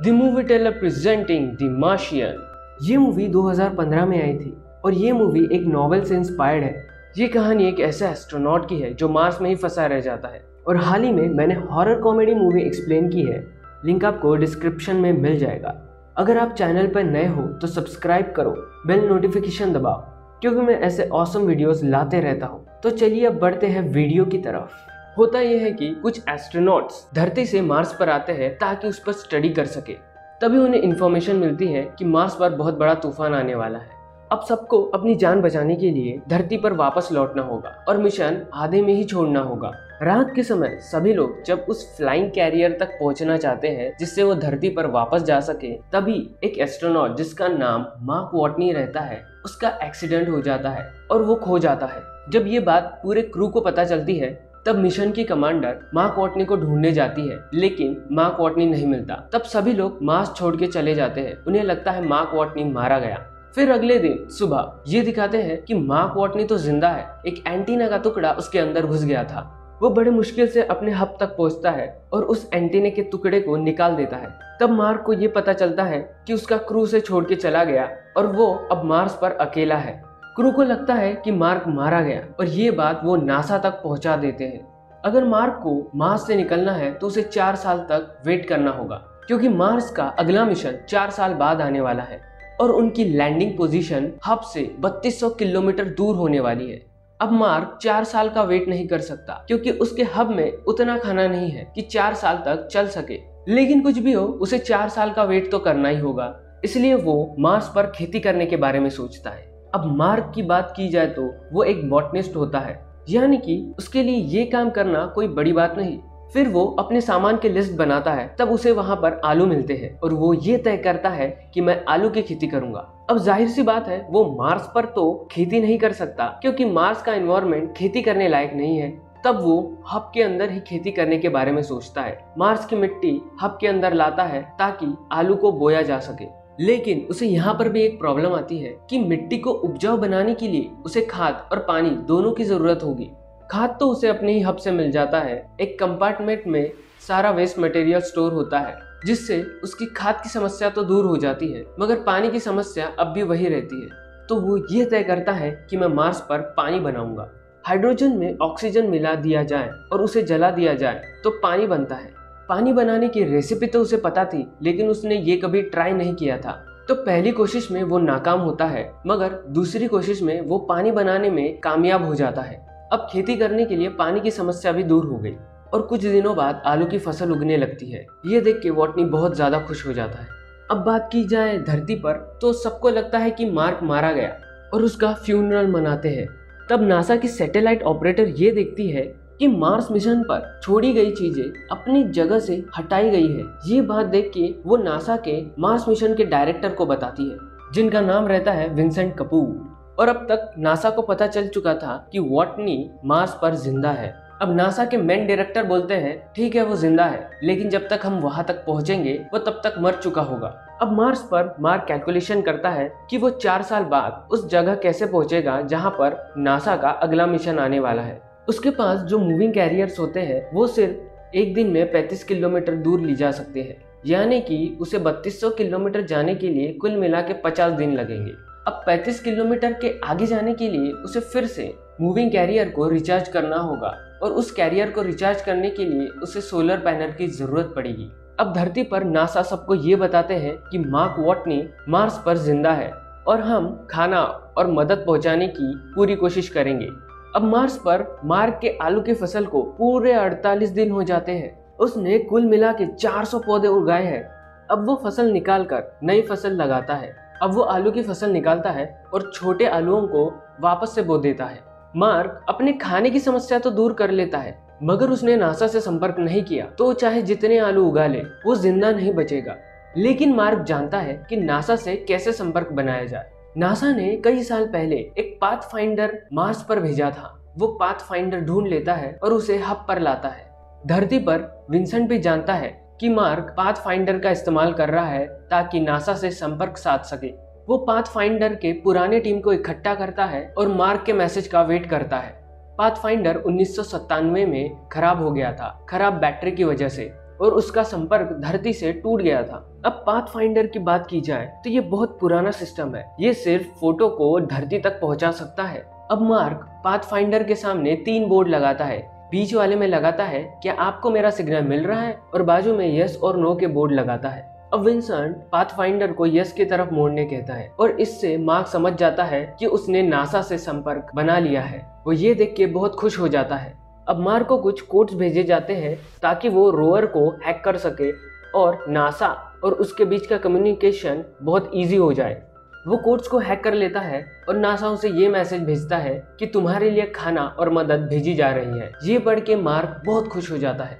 The movie trailer presenting the Martian. ये movie 2015 में आई थी और ये मूवी एक नॉवेल से इंस्पायर्ड है। ये कहानी एक ऐसे एस्ट्रोनॉट की है जो मार्स में ही फंसा रह जाता है। और हाल ही में मैंने हॉरर कॉमेडी मूवी एक्सप्लेन की है, लिंक आपको डिस्क्रिप्शन में मिल जाएगा। अगर आप चैनल पर नए हो तो सब्सक्राइब करो, बेल नोटिफिकेशन दबाओ, क्योंकि मैं ऐसे ऑसम वीडियोस लाते रहता हूँ। तो चलिए अब बढ़ते हैं वीडियो की तरफ। होता यह है कि कुछ एस्ट्रोनॉट्स धरती से मार्स पर आते हैं ताकि उस पर स्टडी कर सके। तभी उन्हें इन्फॉर्मेशन मिलती है कि मार्स पर बहुत बड़ा तूफान आने वाला है। अब सबको अपनी जान बचाने के लिए धरती पर वापस लौटना होगा और मिशन आधे में ही छोड़ना होगा। रात के समय सभी लोग जब उस फ्लाइंग कैरियर तक पहुंचना चाहते हैं जिससे वो धरती पर वापस जा सके, तभी एक एस्ट्रोनॉट जिसका नाम मार्क वॉटनी रहता है, उसका एक्सीडेंट हो जाता है और वो खो जाता है। जब ये बात पूरे क्रू को पता चलती है तब मिशन की कमांडर मार्क वॉटनी को ढूंढने जाती है, लेकिन मार्क वॉटनी नहीं मिलता। तब सभी लोग मार्स छोड़ के चले जाते हैं। उन्हें लगता है मार्क वॉटनी मारा गया। फिर अगले दिन सुबह ये दिखाते हैं कि मार्क वॉटनी तो जिंदा है, एक एंटीना का टुकड़ा उसके अंदर घुस गया था। वो बड़े मुश्किल से अपने हब तक पहुंचता है और उस एंटीने के टुकड़े को निकाल देता है। तब मार्क को ये पता चलता है कि उसका क्रू से छोड़ के चला गया और वो अब मार्स पर अकेला है। क्रू को लगता है कि मार्क मारा गया और ये बात वो नासा तक पहुंचा देते हैं। अगर मार्क को मार्स से निकलना है तो उसे 4 साल तक वेट करना होगा, क्योंकि मार्स का अगला मिशन 4 साल बाद आने वाला है और उनकी लैंडिंग पोजीशन हब से 3200 किलोमीटर दूर होने वाली है। अब मार्क 4 साल का वेट नहीं कर सकता, क्योंकि उसके हब में उतना खाना नहीं है कि 4 साल तक चल सके। लेकिन कुछ भी हो, उसे 4 साल का वेट तो करना ही होगा, इसलिए वो मार्स पर खेती करने के बारे में सोचता है। अब मार्क की बात की जाए तो वो एक बॉटनिस्ट होता है, यानी कि उसके लिए ये काम करना कोई बड़ी बात नहीं। फिर वो अपने सामान की लिस्ट बनाता है। तब उसे वहां पर आलू मिलते हैं और वो ये तय करता है कि मैं आलू की खेती करूंगा। अब जाहिर सी बात है वो मार्स पर तो खेती नहीं कर सकता, क्योंकि मार्स का एनवायरनमेंट खेती करने लायक नहीं है। तब वो हब के अंदर ही खेती करने के बारे में सोचता है। मार्स की मिट्टी हब के अंदर लाता है ताकि आलू को बोया जा सके। लेकिन उसे यहाँ पर भी एक प्रॉब्लम आती है कि मिट्टी को उपजाऊ बनाने के लिए उसे खाद और पानी दोनों की जरूरत होगी। खाद तो उसे अपने ही हब से मिल जाता है। एक कंपार्टमेंट में सारा वेस्ट मटेरियल स्टोर होता है, जिससे उसकी खाद की समस्या तो दूर हो जाती है, मगर पानी की समस्या अब भी वही रहती है। तो वो ये तय करता है कि मैं मार्स पर पानी बनाऊंगा। हाइड्रोजन में ऑक्सीजन मिला दिया जाए और उसे जला दिया जाए तो पानी बनता है। पानी बनाने की रेसिपी तो उसे पता थी, लेकिन उसने ये कभी ट्राई नहीं किया था। तो पहली कोशिश में वो नाकाम होता है, मगर दूसरी कोशिश में वो पानी बनाने में कामयाब हो जाता है। अब खेती करने के लिए पानी की समस्या भी दूर हो गई और कुछ दिनों बाद आलू की फसल उगने लगती है। ये देख के वॉटनी बहुत ज्यादा खुश हो जाता है। अब बात की जाए धरती पर तो सबको लगता है कि मार्क मारा गया और उसका फ्यूनरल मनाते हैं। तब नासा की सैटेलाइट ऑपरेटर ये देखती है कि मार्स मिशन पर छोड़ी गई चीजें अपनी जगह से हटाई गई है। ये बात देख के वो नासा के मार्स मिशन के डायरेक्टर को बताती है, जिनका नाम रहता है विंसेंट कपूर। और अब तक नासा को पता चल चुका था कि वॉटनी मार्स पर जिंदा है। अब नासा के मेन डायरेक्टर बोलते हैं ठीक है वो जिंदा है, लेकिन जब तक हम वहां तक पहुंचेंगे वो तब तक मर चुका होगा। अब मार्स पर मार्क कैलकुलेशन करता है कि वो 4 साल बाद उस जगह कैसे पहुंचेगा जहां पर नासा का अगला मिशन आने वाला है। उसके पास जो मूविंग कैरियर्स होते हैं वो सिर्फ एक दिन में 35 किलोमीटर दूर ली जा सकते हैं, यानी कि उसे 3200 किलोमीटर जाने के लिए कुल मिला के 50 दिन लगेंगे। अब 35 किलोमीटर के आगे जाने के लिए उसे फिर से मूविंग कैरियर को रिचार्ज करना होगा और उस कैरियर को रिचार्ज करने के लिए उसे सोलर पैनल की जरूरत पड़ेगी। अब धरती पर नासा सबको ये बताते हैं कि मार्क वॉटनी मार्स पर जिंदा है और हम खाना और मदद पहुंचाने की पूरी कोशिश करेंगे। अब मार्स पर मार्क के आलू की फसल को पूरे 48 दिन हो जाते हैं। उसने कुल मिला के 400 पौधे उगाए हैं। अब वो फसल निकाल कर नई फसल लगाता है। अब वो आलू की फसल निकालता है और छोटे आलूओं को वापस से बो देता है। मार्क अपने खाने की समस्या तो दूर कर लेता है, मगर उसने नासा से संपर्क नहीं किया तो चाहे जितने आलू उगा ले वो जिंदा नहीं बचेगा। लेकिन मार्क जानता है कि नासा से कैसे संपर्क बनाया जाए। नासा ने कई साल पहले एक पाथफाइंडर मार्स पर भेजा था। वो पाथफाइंडर ढूंढ लेता है और उसे हब पर लाता है। धरती पर विंसेंट भी जानता है कि मार्क पाथफाइंडर का इस्तेमाल कर रहा है ताकि नासा से संपर्क साध सके। वो पाथफाइंडर के पुराने टीम को इकट्ठा करता है और मार्क के मैसेज का वेट करता है। पाथफाइंडर 1997 में खराब हो गया था, खराब बैटरी की वजह से, और उसका संपर्क धरती से टूट गया था। अब पाथफाइंडर की बात की जाए तो ये बहुत पुराना सिस्टम है, ये सिर्फ फोटो को धरती तक पहुंचा सकता है। अब मार्क पाथफाइंडर के सामने 3 बोर्ड लगाता है। बीच वाले में लगाता है क्या आपको मेरा सिग्नल मिल रहा है, और बाजू में यस और नो के बोर्ड लगाता है। अब विंसेंट पाथफाइंडर को यस की तरफ मोड़ने कहता है और इससे मार्क समझ जाता है कि उसने नासा से संपर्क बना लिया है। वो ये देख के बहुत खुश हो जाता है। अब मार्क को कुछ कोड्स भेजे जाते हैं ताकि वो रोवर को हैक कर सके और नासा और उसके बीच का कम्युनिकेशन बहुत ईजी हो जाए। वो कोड्स को हैक कर लेता है और नासा उसे ये मैसेज भेजता है कि तुम्हारे लिए खाना और मदद भेजी जा रही है। ये पढ़ के मार्क बहुत खुश हो जाता है।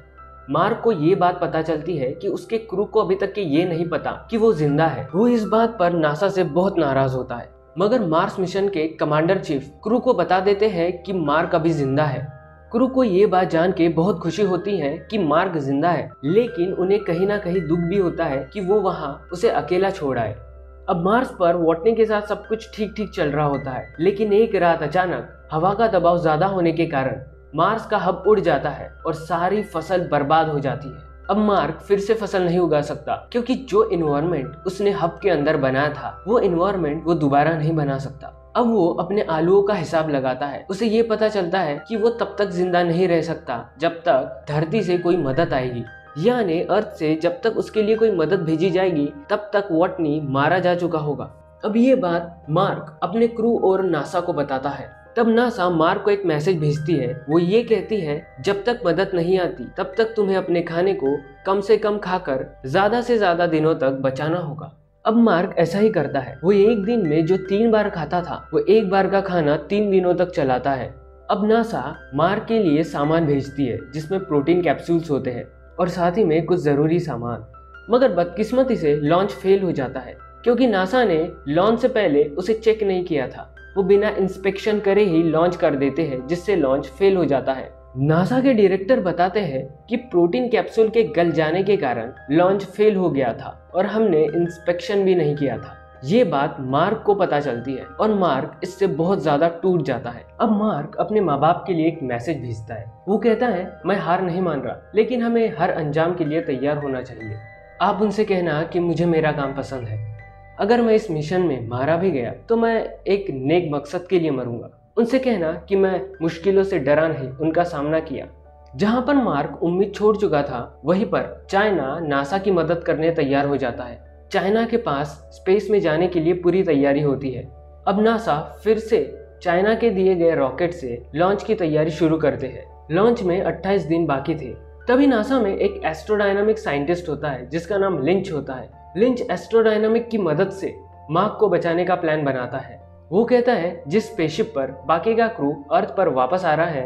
मार्क को ये बात पता चलती है कि उसके क्रू को अभी तक ये नहीं पता कि वो जिंदा है। वो इस बात पर नासा से बहुत नाराज होता है, मगर मार्स मिशन के कमांडर चीफ क्रू को बता देते हैं कि मार्क अभी जिंदा है। क्रू को ये बात जान के बहुत खुशी होती है कि मार्क जिंदा है, लेकिन उन्हें कहीं ना कहीं दुख भी होता है कि वो वहाँ उसे अकेला छोड़ आए। अब मार्स पर वॉटनी के साथ सब कुछ ठीक ठीक चल रहा होता है, लेकिन एक रात अचानक हवा का दबाव ज्यादा होने के कारण मार्स का हब उड़ जाता है और सारी फसल बर्बाद हो जाती है। अब मार्क फिर से फसल नहीं उगा सकता क्योंकि जो इन्वायरमेंट उसने हब के अंदर बनाया था वो इन्वायरमेंट वो दोबारा नहीं बना सकता। अब वो अपने आलूओं का हिसाब लगाता है। उसे ये पता चलता है कि वो तब तक जिंदा नहीं रह सकता जब तक धरती से कोई मदद आएगी, यानी अर्थ से जब तक उसके लिए कोई मदद भेजी जाएगी तब तक वॉटनी मारा जा चुका होगा। अब ये बात मार्क अपने क्रू और नासा को बताता है। तब नासा मार्क को एक मैसेज भेजती है। वो ये कहती है जब तक मदद नहीं आती तब तक तुम्हें अपने खाने को कम से कम खाकर ज्यादा से ज्यादा दिनों तक बचाना होगा। अब मार्क ऐसा ही करता है। वो एक दिन में जो 3 बार खाता था वो एक बार का खाना 3 दिनों तक चलाता है। अब नासा मार्क के लिए सामान भेजती है जिसमें प्रोटीन कैप्सूल्स होते हैं और साथ ही में कुछ जरूरी सामान, मगर बदकिस्मती से लॉन्च फेल हो जाता है क्योंकि नासा ने लॉन्च से पहले उसे चेक नहीं किया था। वो बिना इंस्पेक्शन करे ही लॉन्च कर देते हैं जिससे लॉन्च फेल हो जाता है। नासा के डायरेक्टर बताते हैं कि प्रोटीन कैप्सूल के गल जाने के कारण लॉन्च फेल हो गया था और हमने इंस्पेक्शन भी नहीं किया था। ये बात मार्क को पता चलती है और मार्क इससे बहुत ज्यादा टूट जाता है। अब मार्क अपने माँ बाप के लिए एक मैसेज भेजता है। वो कहता है मैं हार नहीं मान रहा, लेकिन हमें हर अंजाम के लिए तैयार होना चाहिए। आप उनसे कहना कि मुझे मेरा काम पसंद है। अगर मैं इस मिशन में मारा भी गया तो मैं एक नेक मकसद के लिए मरूंगा। उनसे कहना कि मैं मुश्किलों से डरा नहीं, उनका सामना किया। जहां पर मार्क उम्मीद छोड़ चुका था वहीं पर चाइना नासा की मदद करने तैयार हो जाता है। चाइना के पास स्पेस में जाने के लिए पूरी तैयारी होती है। अब नासा फिर से चाइना के दिए गए रॉकेट से लॉन्च की तैयारी शुरू करते हैं। लॉन्च में 28 दिन बाकी थे। तभी नासा में एक एस्ट्रोडायनामिक साइंटिस्ट होता है जिसका नाम लिंच होता है। लिंच एस्ट्रोडायनामिक की मदद से मार्क को बचाने का प्लान बनाता है। वो कहता है जिस स्पेसशिप पर बाकी का क्रू अर्थ पर वापस आ रहा है,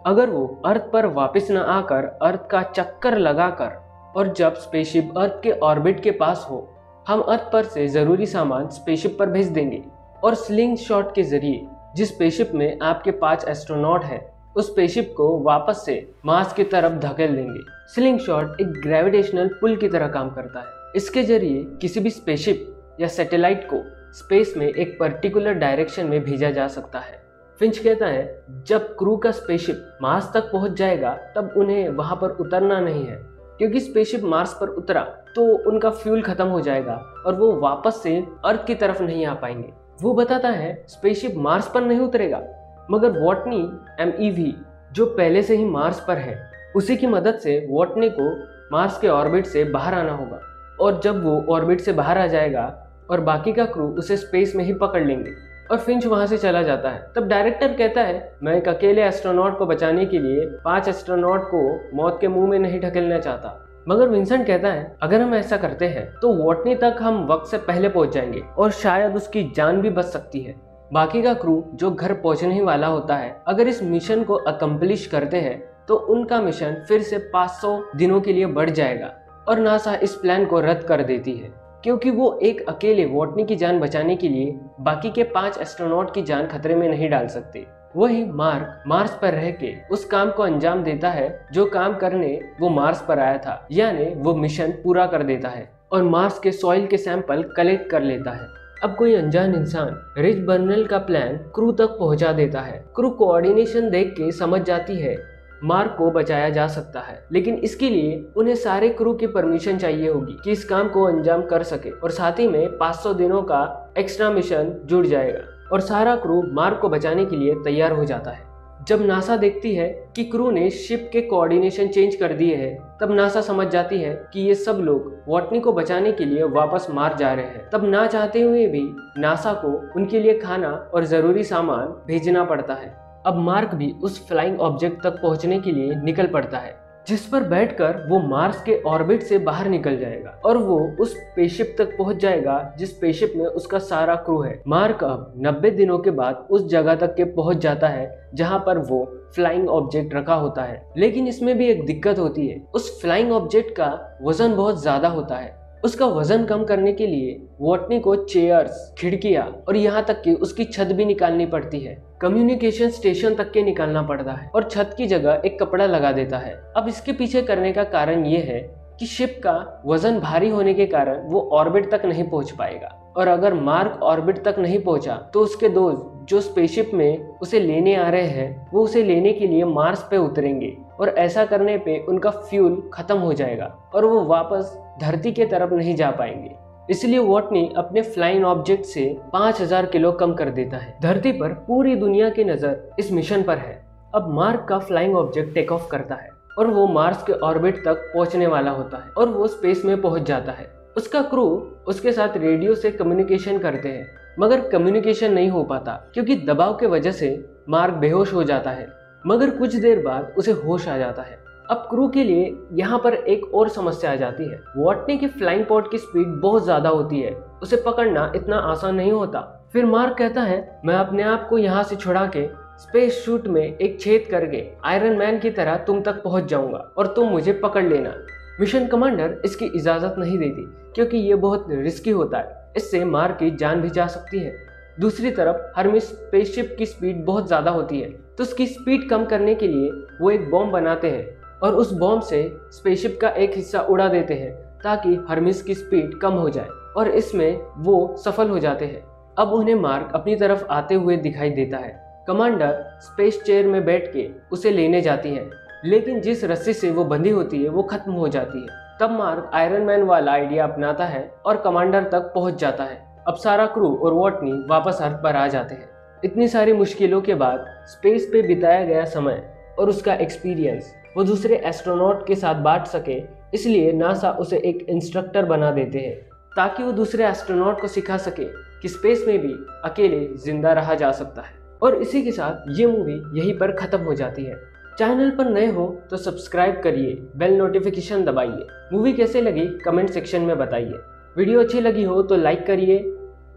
अगर वो अर्थ पर वापस न आकर अर्थ का चक्कर लगाकर और जब स्पेसशिप अर्थ के ऑर्बिट के पास हो, हम अर्थ पर से जरूरी सामान स्पेसशिप पर भेज देंगे और स्लिंग शॉट के जरिए जिस स्पेसशिप में आपके 5 एस्ट्रोनॉट है उस स्पेसशिप को वापस से मार्स की तरफ धकेल देंगे। स्लिंग शॉट एक ग्रेविटेशनल पुल की तरह काम करता है। इसके जरिए किसी भी स्पेसशिप या सैटेलाइट को स्पेस में एक पर्टिकुलर डायरेक्शन में भेजा जा सकता है। फिंच कहता है जब क्रू का स्पेसशिप मार्स तक पहुंच जाएगा तब उन्हें वहां पर उतरना नहीं है, क्योंकि स्पेसशिप मार्स पर उतरा तो उनका फ्यूल खत्म हो जाएगा और वो वापस से अर्थ की तरफ नहीं आ पाएंगे। वो बताता है स्पेसशिप मार्स पर नहीं उतरेगा, मगर वॉटनी MEV जो पहले से ही मार्स पर है उसी की मदद से वॉटनी को मार्स के ऑर्बिट से बाहर आना होगा, और जब वो ऑर्बिट से बाहर आ जाएगा और बाकी का क्रू उसे स्पेस में ही पकड़ लेंगे और फिंच वहां से चला जाता है। तब डायरेक्टर कहता है मैं एक अकेले एस्ट्रोनॉट को बचाने के लिए 5 एस्ट्रोनॉट को मौत के मुंह में नहीं ढकेलना चाहता। मगर विंसेंट कहता है अगर हम ऐसा करते हैं तो वॉटनी तक हम वक्त से पहले पहुंच जाएंगे और शायद उसकी जान भी बच सकती है। बाकी का क्रू जो घर पहुंचने ही वाला होता है, अगर इस मिशन को अकम्प्लिश करते हैं तो उनका मिशन फिर से 500 दिनों के लिए बढ़ जाएगा और नासा इस प्लान को रद्द कर देती है क्योंकि वो एक अकेले वॉटनी की जान बचाने के लिए बाकी के 5 एस्ट्रोनॉट की जान खतरे में नहीं डाल सकते। वही मार्क मार्स पर रह के उस काम को अंजाम देता है जो काम करने वो मार्स पर आया था, यानी वो मिशन पूरा कर देता है और मार्स के सॉइल के सैंपल कलेक्ट कर लेता है। अब कोई अनजान इंसान रिच बर्नल का प्लान क्रू तक पहुंचा देता है। क्रू कोऑर्डिनेशन देख के समझ जाती है मार्क को बचाया जा सकता है, लेकिन इसके लिए उन्हें सारे क्रू की परमिशन चाहिए होगी कि इस काम को अंजाम कर सके, और साथ ही में 500 दिनों का एक्स्ट्रा मिशन जुड़ जाएगा और सारा क्रू मार्क को बचाने के लिए तैयार हो जाता है। जब नासा देखती है कि क्रू ने शिप के कोऑर्डिनेशन चेंज कर दिए हैं, तब नासा समझ जाती है कि ये सब लोग वॉटनी को बचाने के लिए वापस मार्स जा रहे हैं। तब ना चाहते हुए भी नासा को उनके लिए खाना और जरूरी सामान भेजना पड़ता है। अब मार्क भी उस फ्लाइंग ऑब्जेक्ट तक पहुंचने के लिए निकल पड़ता है, जिस पर बैठकर वो मार्स के ऑर्बिट से बाहर निकल जाएगा और वो उस स्पेसशिप तक पहुंच जाएगा जिस स्पेसशिप में उसका सारा क्रू है। मार्क अब 90 दिनों के बाद उस जगह तक के पहुंच जाता है जहां पर वो फ्लाइंग ऑब्जेक्ट रखा होता है, लेकिन इसमें भी एक दिक्कत होती है। उस फ्लाइंग ऑब्जेक्ट का वजन बहुत ज्यादा होता है। उसका वजन कम करने के लिए वॉटनी को चेयर्स, खिड़कियां और यहाँ तक कि उसकी छत भी निकालनी पड़ती है। कम्युनिकेशन स्टेशन तक के निकालना पड़ता है और छत की जगह एक कपड़ा लगा देता है। अब इसके पीछे करने का कारण ये है कि शिप का वजन भारी होने के कारण वो ऑर्बिट तक नहीं पहुंच पाएगा, और अगर मार्क ऑर्बिट तक नहीं पहुंचा तो उसके दोस्त जो स्पेसशिप में उसे लेने आ रहे हैं वो उसे लेने के लिए मार्स पे उतरेंगे, और ऐसा करने पे उनका फ्यूल खत्म हो जाएगा और वो वापस धरती के तरफ नहीं जा पाएंगे। इसलिए वॉटनी अपने फ्लाइंग ऑब्जेक्ट से 5000 किलो कम कर देता है। धरती पर पूरी दुनिया की नजर इस मिशन पर है। अब मार्क का फ्लाइंग ऑब्जेक्ट टेक ऑफ करता है और वो मार्स के ऑर्बिट तक पहुंचने वाला होता है और वो स्पेस में पहुंच जाता है। उसका क्रू उसके साथ रेडियो से कम्युनिकेशन करते हैं, मगर कम्युनिकेशन नहीं हो पाता क्योंकि दबाव के वजह से मार्क बेहोश हो जाता है, मगर कुछ देर बाद उसे होश आ जाता है। अब क्रू के लिए यहाँ पर एक और समस्या आ जाती है। वॉटनी की फ्लाइंग पॉड की स्पीड बहुत ज्यादा होती है, उसे पकड़ना इतना आसान नहीं होता। फिर मार्क कहता है, मैं अपने आप को यहाँ से छुड़ा के स्पेस शूट में एक छेद करके आयरन मैन की तरह तुम तक पहुंच जाऊंगा और तुम मुझे पकड़ लेना। मिशन कमांडर इसकी इजाजत नहीं देती क्योंकि ये बहुत रिस्की होता है, इससे मार्क की जान भी जा सकती है। दूसरी तरफ हर्मिस स्पेसशिप की स्पीड बहुत ज्यादा होती है, तो उसकी स्पीड कम करने के लिए वो एक बॉम्ब बनाते हैं और उस बॉम्ब से स्पेसशिप का एक हिस्सा उड़ा देते हैं ताकि हर्मिस की स्पीड कम हो जाए, और इसमें वो सफल हो जाते हैं। अब उन्हें मार्क अपनी तरफ आते हुए दिखाई देता है। कमांडर स्पेस चेयर में बैठ के उसे लेने जाती है, लेकिन जिस रस्सी से वो बंधी होती है वो खत्म हो जाती है। तब मार्क आयरन मैन वाला आइडिया अपनाता है और कमांडर तक पहुंच जाता है। अब सारा क्रू और वॉटनी वापस अर्थ पर आ जाते हैं। इतनी सारी मुश्किलों के बाद स्पेस पे बिताया गया समय और उसका एक्सपीरियंस वो दूसरे एस्ट्रोनॉट के साथ बांट सके, इसलिए नासा उसे एक इंस्ट्रक्टर बना देते हैं ताकि वो दूसरे एस्ट्रोनॉट को सिखा सके कि स्पेस में भी अकेले जिंदा रहा जा सकता है। और इसी के साथ ये मूवी यहीं पर खत्म हो जाती है। चैनल पर नए हो तो सब्सक्राइब करिए, बेल नोटिफिकेशन दबाइए। मूवी कैसे लगी कमेंट सेक्शन में बताइए। वीडियो अच्छी लगी हो तो लाइक करिए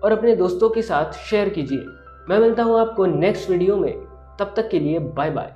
और अपने दोस्तों के साथ शेयर कीजिए। मैं मिलता हूँ आपको नेक्स्ट वीडियो में, तब तक के लिए बाय बाय।